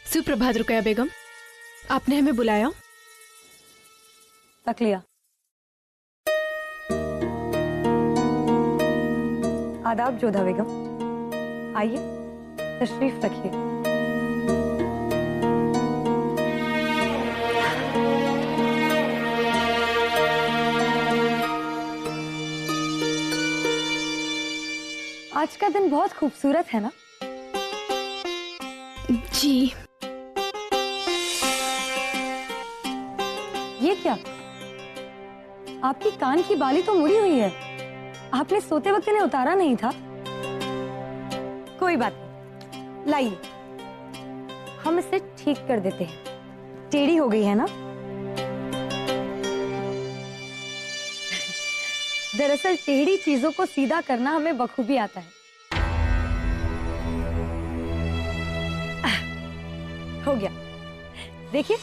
सुप्रभात रुकया बेगम, आपने हमें बुलाया? तक लिया। आदाब जोधा बेगम, आइए तशरीफ रखिए। आज का दिन बहुत खूबसूरत है ना? जी। ये क्या? आपकी कान की बाली तो मुड़ी हुई है। आपने सोते वक्त इन्हें उतारा नहीं था? कोई बात नहीं, लाइए हम इसे ठीक कर देते हैं। टेढ़ी हो गई है ना? दरअसल टेढ़ी चीजों को सीधा करना हमें बखूबी आता है। हो गया, देखिए।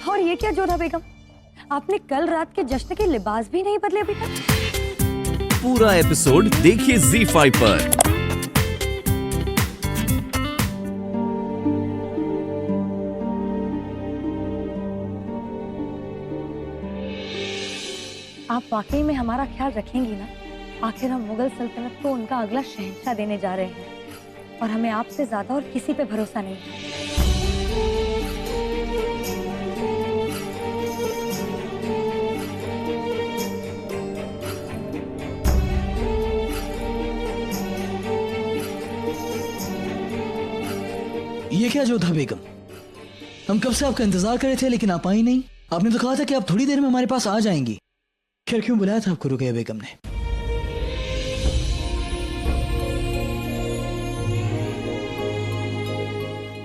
और ये क्या जोधा बेगम, आपने कल रात के जश्न के लिबास भी नहीं बदले अभी तक? पूरा एपिसोड देखिए ZEE5 पर। आप वाकई में हमारा ख्याल रखेंगी ना? आखिर हम मुगल सल्तनत को उनका अगला शहंशाह देने जा रहे हैं और हमें आपसे ज्यादा और किसी पे भरोसा नहीं है। ये क्या जोधा बेगम, हम कब से आपका इंतजार कर रहे थे लेकिन आप आई नहीं। आपने तो कहा था कि आप थोड़ी देर में हमारे पास आ जाएंगी। खैर क्यों बुलाया था आपको रुकैया बेगम ने?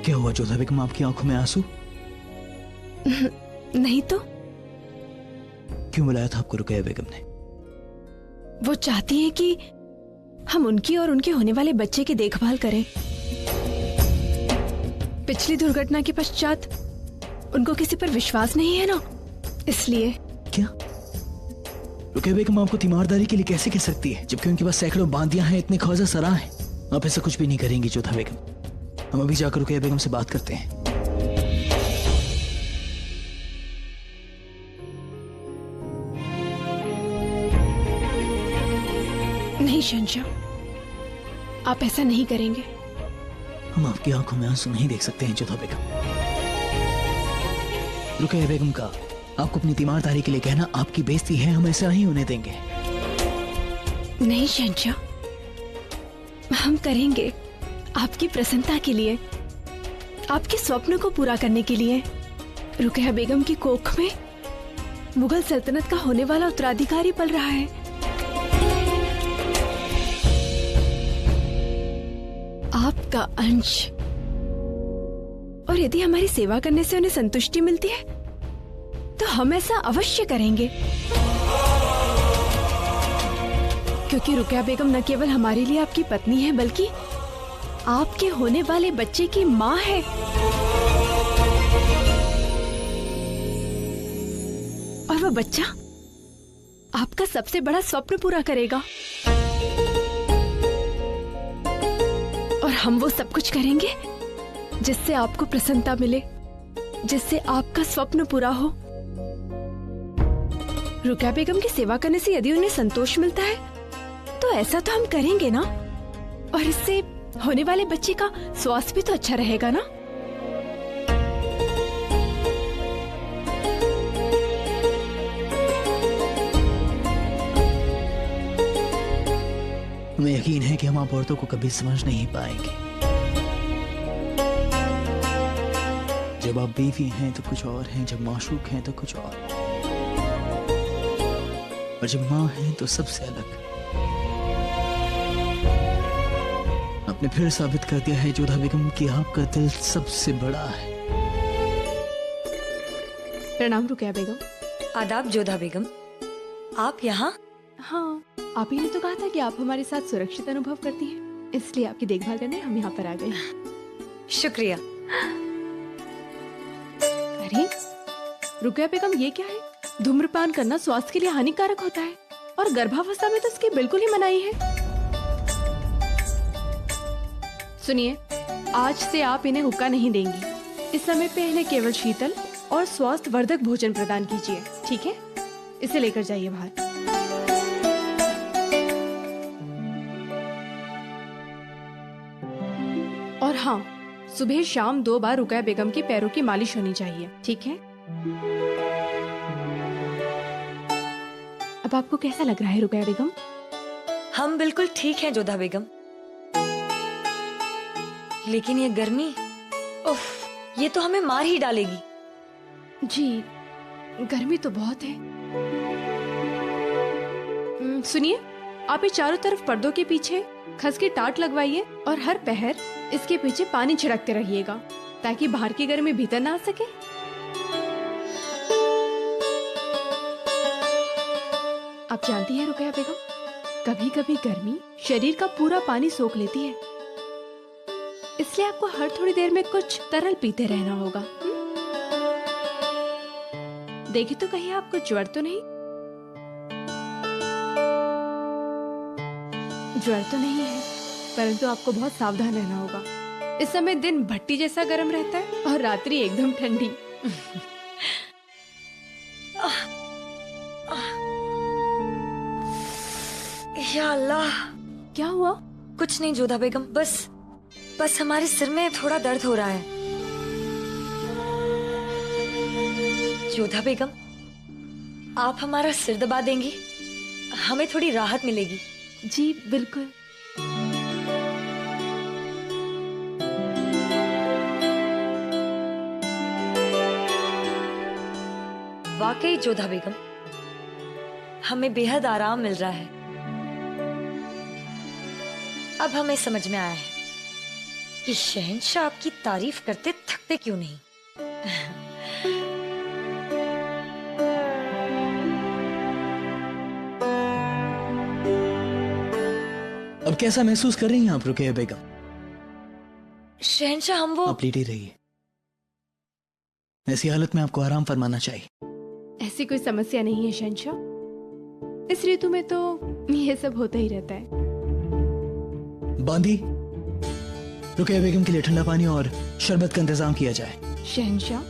क्या हुआ जोधा बेगम, आपकी आंखों में आंसू? नहीं तो। क्यों बुलाया था आपको रुकैया बेगम ने? वो चाहती हैं कि हम उनकी और उनके होने वाले बच्चे की देखभाल करें। पिछली दुर्घटना के पश्चात उनको किसी पर विश्वास नहीं है ना, इसलिए। क्या रुकैया बेगम आपको तीमारदारी के लिए कैसे कह सकती है, जबकि उनके पास सैकड़ों बांदियां हैं, इतने खौजा सरा हैं। आप ऐसा कुछ भी नहीं करेंगी जोधा बेगम। हम अभी जाकर रुकैया बेगम से बात करते हैं। नहीं शहंशाह, आप ऐसा नहीं करेंगे। हम आपकी आंखों में आंसू नहीं देख सकते हैं जोधा बेगम। रुकैया बेगम का आपको अपनी तीमारदारी के लिए कहना आपकी बेइज्जती है, हम ऐसा नहीं होने देंगे। नहीं शहंशाह, हम करेंगे आपकी प्रसन्नता के लिए, आपके स्वप्न को पूरा करने के लिए। रुकैया बेगम की कोख में मुगल सल्तनत का होने वाला उत्तराधिकारी पल रहा है। आपका अंश। और यदि हमारी सेवा करने से उन्हें संतुष्टि मिलती है तो हम ऐसा अवश्य करेंगे, क्योंकि रुकैया बेगम न केवल हमारे लिए आपकी पत्नी है बल्कि आपके होने वाले बच्चे की माँ है। और वह बच्चा आपका सबसे बड़ा स्वप्न पूरा करेगा। और हम वो सब कुछ करेंगे जिससे आपको प्रसन्नता मिले, जिससे आपका स्वप्न पूरा हो। रुकैया बेगम की सेवा करने से यदि उन्हें संतोष मिलता है तो ऐसा तो हम करेंगे ना, और इससे होने वाले बच्चे का स्वास्थ्य भी तो अच्छा रहेगा ना। हमें यकीन है कि हम आप औरतों को कभी समझ नहीं पाएंगे। जब आप बीवी हैं तो कुछ और हैं, जब माशूक हैं तो कुछ और जब माँ हैं तो सबसे अलग। आपने फिर साबित कर दिया है जोधा बेगम कि आपका दिल सबसे बड़ा है। प्रणाम रुकैया बेगम। आदाब जोधा बेगम, आप यहाँ? हाँ, आप ही ने तो कहा था कि आप हमारे साथ सुरक्षित अनुभव करती हैं, इसलिए आपकी देखभाल करने हम यहाँ पर आ गए। शुक्रिया। अरे रुकैया बेगम, ये क्या है? धूम्रपान करना स्वास्थ्य के लिए हानिकारक होता है और गर्भावस्था में तो इसकी बिल्कुल ही मनाही है। सुनिए, आज से आप इन्हें हुक्का नहीं देंगी। इस समय पे इन्हें केवल शीतल और स्वास्थ्यवर्धक भोजन प्रदान कीजिए, ठीक है? इसे लेकर जाइए बाहर। और हाँ, सुबह शाम 2 बार रुकैया बेगम की पैरों की मालिश होनी चाहिए, ठीक है? अब आपको कैसा लग रहा है रुकैया बेगम? हम बिल्कुल ठीक हैं जोधा बेगम, लेकिन ये गर्मी, उफ, ये तो हमें मार ही डालेगी। जी, गर्मी तो बहुत है। सुनिए, आप ये चारों तरफ पर्दों के पीछे खस की टाट लगवाइए और हर पहर इसके पीछे पानी छिड़कते रहिएगा ताकि बाहर की गर्मी भीतर ना आ सके। आप जानती हैं रुकैया बेगम, कभी कभी गर्मी शरीर का पूरा पानी सोख लेती है, इसलिए आपको हर थोड़ी देर में कुछ तरल पीते रहना होगा। देखिए तो कहीं आपको ज्वर तो नहीं? ज्वर तो नहीं है, परंतु आपको बहुत सावधान रहना होगा। इस समय दिन भट्टी जैसा गर्म रहता है और रात्रि एकदम ठंडी। या अल्लाह, क्या हुआ? कुछ नहीं जोधा बेगम, बस हमारे सिर में थोड़ा दर्द हो रहा है। जोधा बेगम, आप हमारा सिर दबा देंगी, हमें थोड़ी राहत मिलेगी। जी बिल्कुल। वाकई जोधा बेगम, हमें बेहद आराम मिल रहा है। अब हमें समझ में आया है कि शहंशाह आपकी तारीफ करते थकते क्यों नहीं। अब कैसा महसूस कर रही हैं आप रुकैया बेगम? शहंशाह, हम वो आप लेटी रहिए, ऐसी हालत में आपको आराम फरमाना चाहिए। ऐसी कोई समस्या नहीं है शहंशाह, इस ऋतु में तो ये सब होता ही रहता है। बांदी, रुकैया बेगम के लिए ठंडा पानी और शरबत का इंतजाम किया जाए। शहंशाह,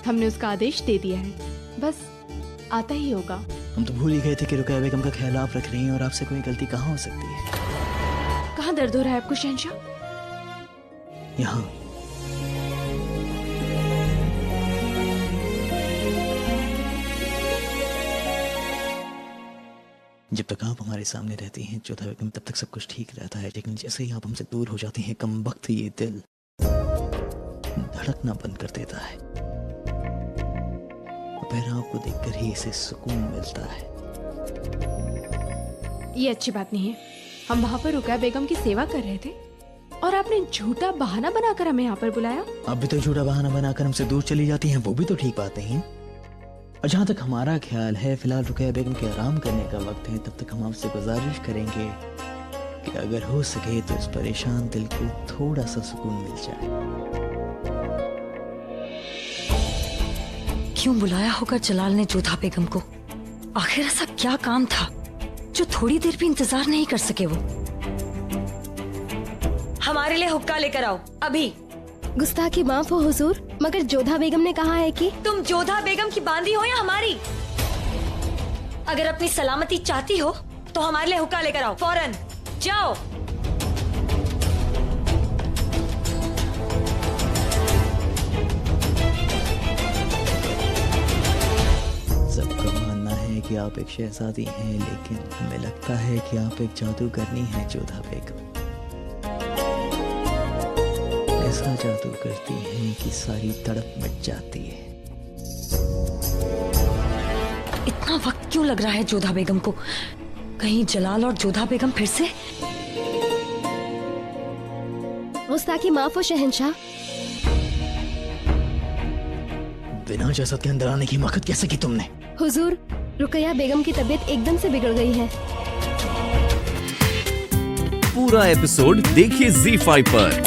हमने उसका आदेश दे दिया है, बस आता ही होगा। हम तो भूल ही गए थे कि रुकैया बेगम का ख्याल आप रख रही हैं और आपसे कोई गलती कहाँ हो सकती है। कहाँ दर्द हो रहा है आपको शहंशाह? यहाँ। जब तक आप हमारे सामने रहती हैं जोधा बेगम, तब तक सब कुछ ठीक रहता है, लेकिन जैसे ही आप हमसे दूर हो जाती हैं, कम वक्त ये दिल धड़कना बंद कर देता है। फिर आपको देखकर ही इसे सुकून मिलता है। ये अच्छी बात नहीं है। हम वहाँ पर रुकैया बेगम की सेवा कर रहे थे और आपने झूठा बहाना बनाकर हमें यहाँ पर बुलाया। आप भी तो झूठा बहाना बनाकर हमसे दूर चली जाती हैं, वो भी तो ठीक बात नहीं है। और जहाँ तक हमारा ख्याल है, फिलहाल रुकैया बेगम के आराम करने का वक्त है, तब तक हम आपसे गुजारिश करेंगे कि अगर हो सके तो इस परेशान दिल को थोड़ा सा सुकून मिल जाए। क्यों बुलाया होगा जलाल ने जोधा बेगम को? आखिर ऐसा क्या काम था जो थोड़ी देर भी इंतजार नहीं कर सके वो? हमारे लिए हुक्का लेकर आओ अभी। गुस्ताखी माफ हो हुजूर, मगर जोधा बेगम ने कहा है कि तुम जोधा बेगम की बांदी हो या हमारी? अगर अपनी सलामती चाहती हो तो हमारे लिए हुक्का लेकर आओ, फौरन जाओ। सबका मानना है कि आप एक शहजादी हैं, लेकिन हमें लगता है कि आप एक जादूगरनी हैं जोधा बेगम। ऐसा जादू करती हैं कि सारी तड़प मिट जाती है। इतना वक्त क्यों लग रहा है जोधा बेगम को? कहीं जलाल और जोधा बेगम फिर से? गुस्ताखी माफ हो शहंशाह। बिना इजाजत के अंदर आने की हिम्मत कैसे की तुमने? हुजूर, रुकैया बेगम की तबीयत एकदम से बिगड़ गई है। पूरा एपिसोड देखिए ZEE5 पर।